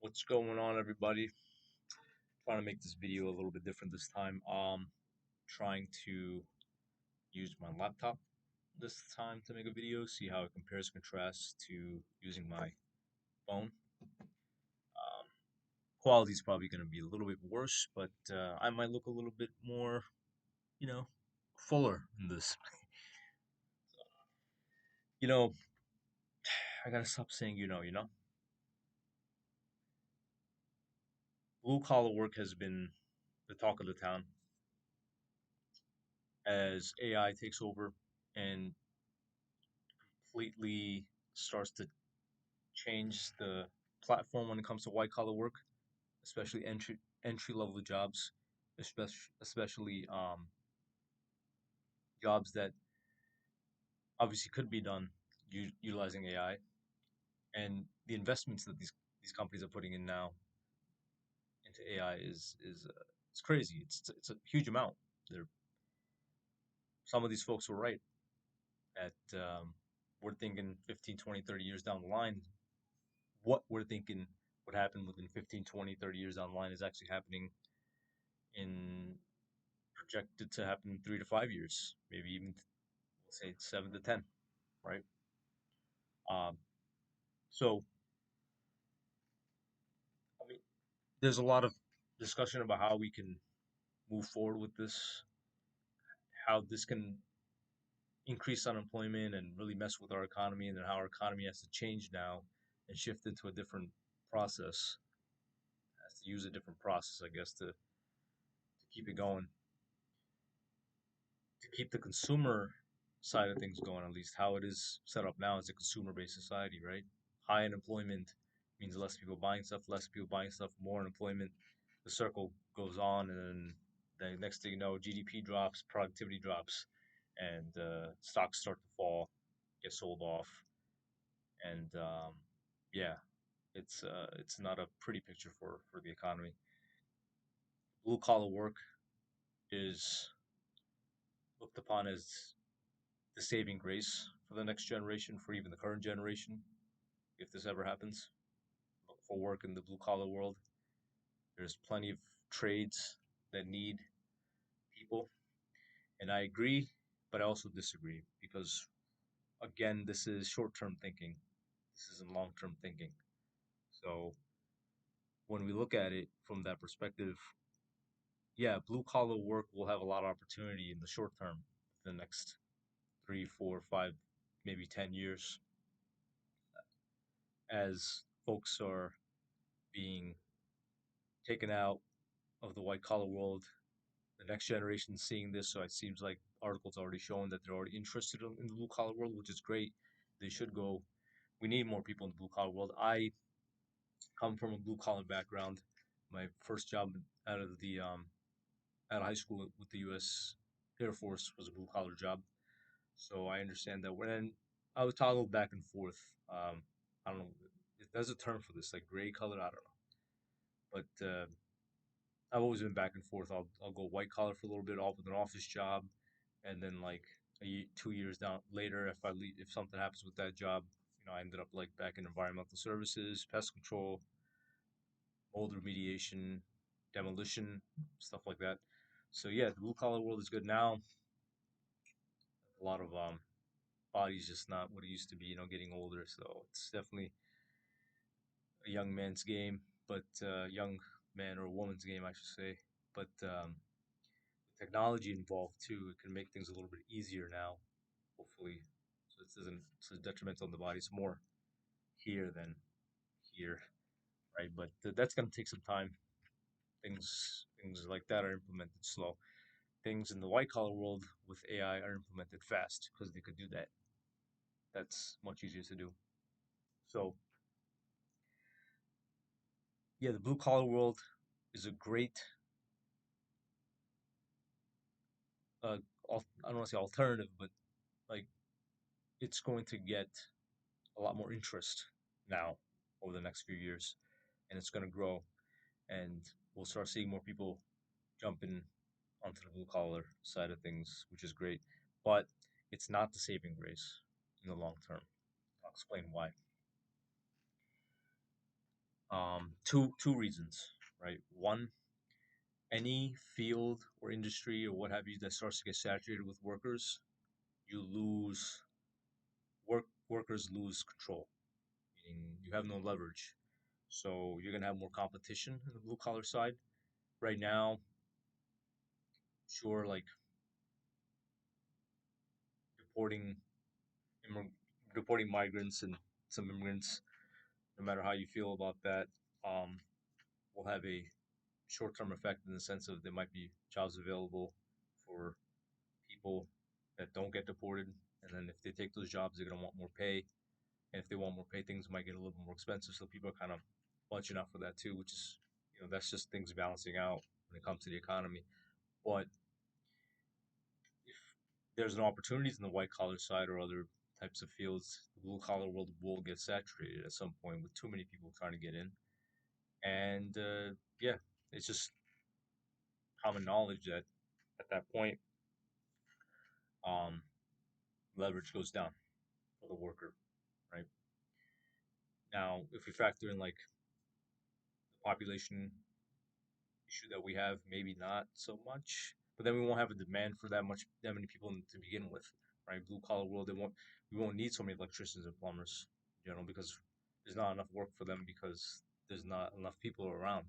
What's going on, everybody? Trying to make this video a little bit different this time. Trying to use my laptop this time to make a video, see how it compares contrasts to using my phone. Quality is probably going to be a little bit worse, but I might look a little bit more, you know, fuller in this. You know, I gotta stop saying blue collar work has been the talk of the town as AI takes over and completely starts to change the platform when it comes to white collar work, especially entry level jobs, especially jobs that obviously could be done utilizing AI, and the investments that these companies are putting in now into AI is it's crazy. It's a huge amount. They're, some of these folks were right at we're thinking 15, 20, 30 years down the line. What we're thinking would happen within 15, 20, 30 years down the line is actually happening in projected to happen in 3 to 5 years, maybe even let's say 7 to 10, right? Um, so I mean, there's a lot of discussion about how we can move forward with this, how this can increase unemployment and really mess with our economy, and then how our economy has to change now and shift into a different process, has to use a different process, I guess, to keep it going, to keep the consumer side of things going, at least how it is set up now as a consumer-based society, right? High unemployment means less people buying stuff, less people buying stuff, more unemployment. The circle goes on, and then the next thing you know, GDP drops, productivity drops, and stocks start to fall, get sold off, and yeah, it's not a pretty picture for the economy. Blue collar work is looked upon as the saving grace for the next generation, for even the current generation, if this ever happens. For work in the blue collar world, there's plenty of trades that need people, and I agree, but I also disagree because again, this is short term thinking. This isn't long term thinking. So when we look at it from that perspective, yeah, blue collar work will have a lot of opportunity in the short term, the next 3, 4, 5, maybe 10 years, as folks are being taken out of the white collar world. The next generation seeing this, so it seems like articles already showing that they're already interested in the blue collar world, which is great. They should go. We need more people in the blue collar world. I come from a blue collar background. My first job out of the out of high school with the U.S. Air Force was a blue collar job, so I understand that. When I was toggled back and forth, I don't know. There's a term for this, like gray color. I don't know, but I've always been back and forth. I'll go white collar for a little bit, off with an office job, and then like 2 years down later, if I leave, if something happens with that job, I ended up like back in environmental services, pest control, mold remediation, demolition, stuff like that. So yeah, the blue collar world is good now. A lot of body's just not what it used to be, getting older. So it's definitely a young man's game, but young man or woman's game, I should say. But technology involved too, it can make things a little bit easier now, hopefully. So this isn't so detrimental on the body. It's more here than here, right? But that's gonna take some time. Things like that are implemented slow. Things in the white collar world with AI are implemented fast because they could do that. That's much easier to do. So yeah, the blue collar world is a great uh, I don't want to say alternative, but like it's going to get a lot more interest now over the next few years, and it's going to grow, and we'll start seeing more people jumping onto the blue collar side of things, which is great. But it's not the saving grace in the long term. I'll explain why. Two reasons, right? One, any field or industry or what have you that starts to get saturated with workers, you lose workers lose control, meaning you have no leverage. So you're gonna have more competition in the blue collar side. Right now, sure, like deporting immig- deporting migrants and some immigrants, no matter how you feel about that, um, will have a short term effect in the sense of there might be jobs available for people that don't get deported. And then if they take those jobs, they're going to want more pay. And if they want more pay, things might get a little more expensive. So people are kind of bunching out for that too, which is, that's just things balancing out when it comes to the economy. But if there's no opportunities in the white collar side or other types of fields, the blue collar world will get saturated at some point with too many people trying to get in. And yeah, it's just common knowledge that at that point, um, leverage goes down for the worker, right? Now, if we factor in like the population issue that we have, maybe not so much, but then we won't have a demand for that many people to begin with, right? Blue collar world, we won't need so many electricians and plumbers, because there's not enough work for them because there's not enough people around.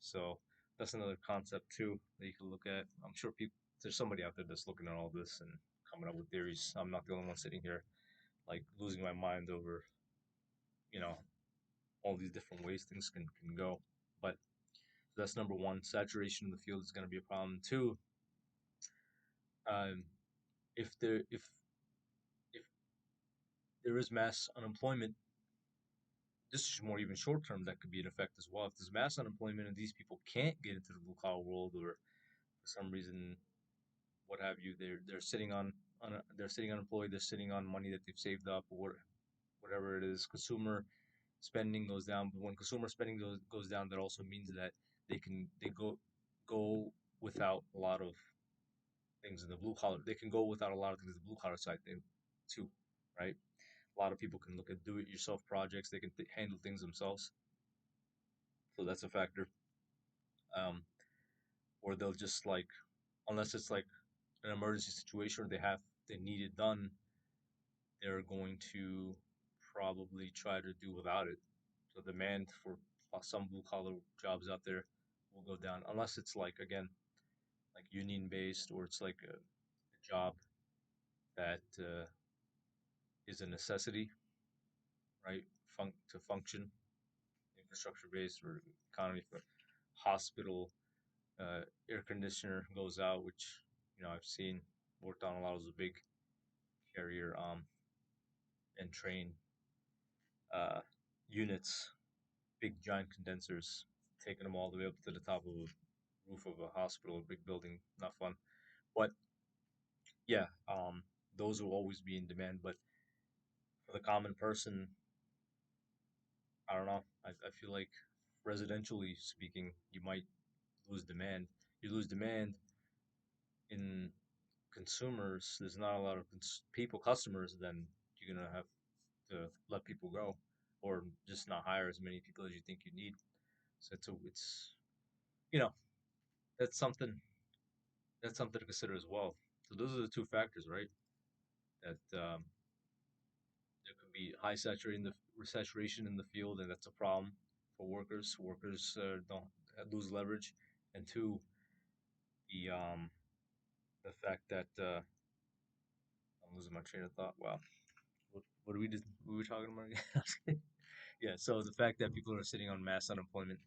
So that's another concept too that you can look at. I'm sure there's somebody out there that's looking at all this and coming up with theories. I'm not the only one sitting here like losing my mind over, you know, all these different ways things can go. But that's number one. Saturation in the field is going to be a problem. Two, um, if there is mass unemployment, this is more even short term. That could be an effect as well. If there's mass unemployment and these people can't get into the blue collar world, or for some reason, what have you, they're sitting they're sitting unemployed. They're sitting on money that they've saved up, or whatever it is. Consumer spending goes down, but when consumer spending goes down, that also means that they go without a lot of things in the blue collar. They can go without a lot of things in the blue collar side too, right? A lot of people can look at do-it-yourself projects. They can handle things themselves, so that's a factor. Um, or they'll just like, unless it's like an emergency situation or they need it done, they're going to probably try to do without it. So demand for some blue collar jobs out there will go down unless it's like, again, like union based, or it's like a job that is a necessity, right? To function, infrastructure based or economy. For hospital, air conditioner goes out, which I've seen worked on a lot as a big carrier, and train uh, units, big giant condensers, taking them all the way up to the top of a roof of a hospital, a big building. Not fun, but yeah, those will always be in demand. But for the common person, I don't know. I feel like residentially speaking, you might lose demand. You lose demand in consumers. There's not a lot of customers. Then you're gonna have to let people go, or just not hire as many people as you think you need. So it's you know that's something to consider as well. So those are the two factors, right? That there could be high saturation in the field, and that's a problem for workers. Workers don't lose leverage, and two, the um, the fact that I'm losing my train of thought. Wow, what we were talking about again? Yeah, so the fact that people are sitting on mass unemployment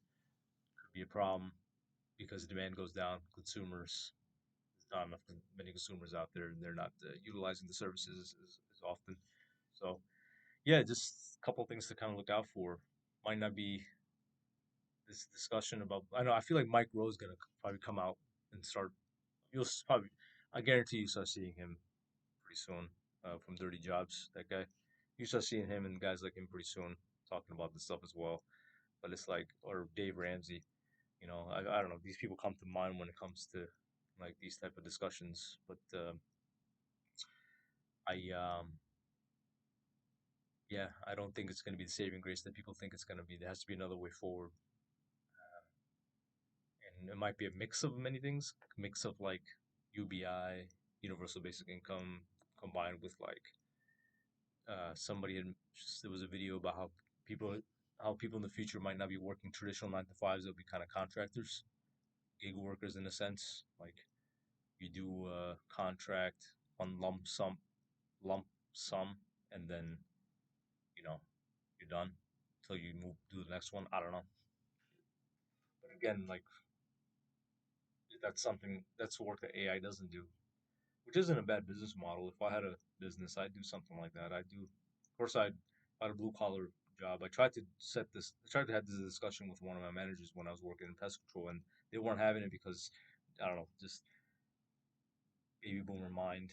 could be a problem because demand goes down. Consumers, there's not enough many consumers out there, and they're not utilizing the services as often. So yeah, just a couple of things to kind of look out for. Might not be this discussion about. I know. I feel like Mike Rowe's gonna probably come out and start. Probably. I guarantee you start seeing him pretty soon. From Dirty Jobs, that guy. You start seeing him and guys like him pretty soon talking about this stuff as well. But it's like, or Dave Ramsey. I don't know. These people come to mind when it comes to like these type of discussions. But I yeah, I don't think it's going to be the saving grace that people think it's going to be. There has to be another way forward, and it might be a mix of many things, mix of like UBI, universal basic income, combined with like somebody had there was a video about how people in the future might not be working traditional 9 to 5s. They'll be kind of contractors, gig workers in a sense. Like you do a contract on lump sum, and then you know you're done until you move do the next one. I don't know, but again, like that's work that AI doesn't do, which isn't a bad business model. If I had a business, I'd do something like that. I'd do, of course, I'd had a blue collar job. I tried to have this discussion with one of my managers when I was working in pest control, and they weren't having it because I don't know, just baby boomer mind,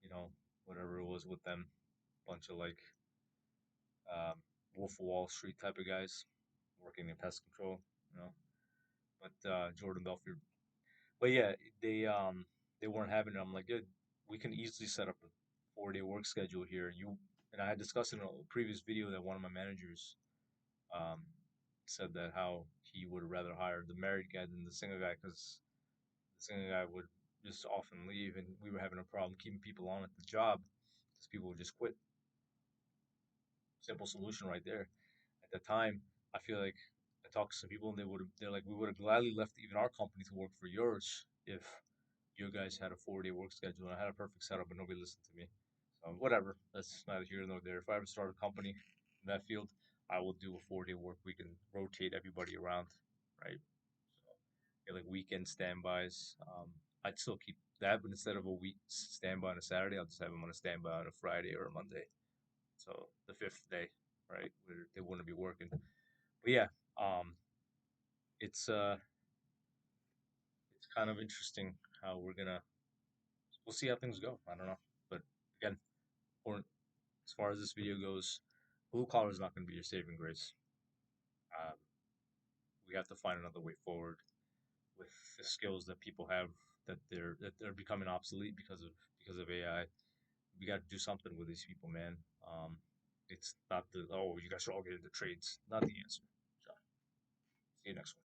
you know, whatever it was with them, bunch of like um, Wolf of Wall Street type of guys working in pest control, you know. But Jordan Belfort, but yeah, they weren't having it. I'm like, good, we can easily set up a 4 day work schedule here. You and I had discussed in a previous video that one of my managers um said that how he would rather hire the married guy than the single guy because the single guy would just often leave, and we were having a problem keeping people on at the job because people would just quit. Simple solution right there. At the time, I feel like I talked to some people and they're like, we would have gladly left even our company to work for yours if you guys had a 4 day work schedule and I had a perfect setup, but nobody listened to me. So whatever, that's neither here nor there. If I ever start a company in that field, I will do a 4 day work week and rotate everybody around, right? So yeah, like weekend standbys. I'd still keep that, but instead of a week standby on a Saturday, I'll just have them on a standby on a Friday or a Monday. So the fifth day, right, where they wouldn't be working. But yeah, um, it's it's kind of interesting how we'll see how things go. I don't know, but again, or as far as this video goes, blue collar is not going to be your saving grace. Um, we have to find another way forward with the skills that people have that they're becoming obsolete because of AI. We got to do something with these people, man. It's not the, oh, you guys should all get into trades. Not the answer. So see you next one.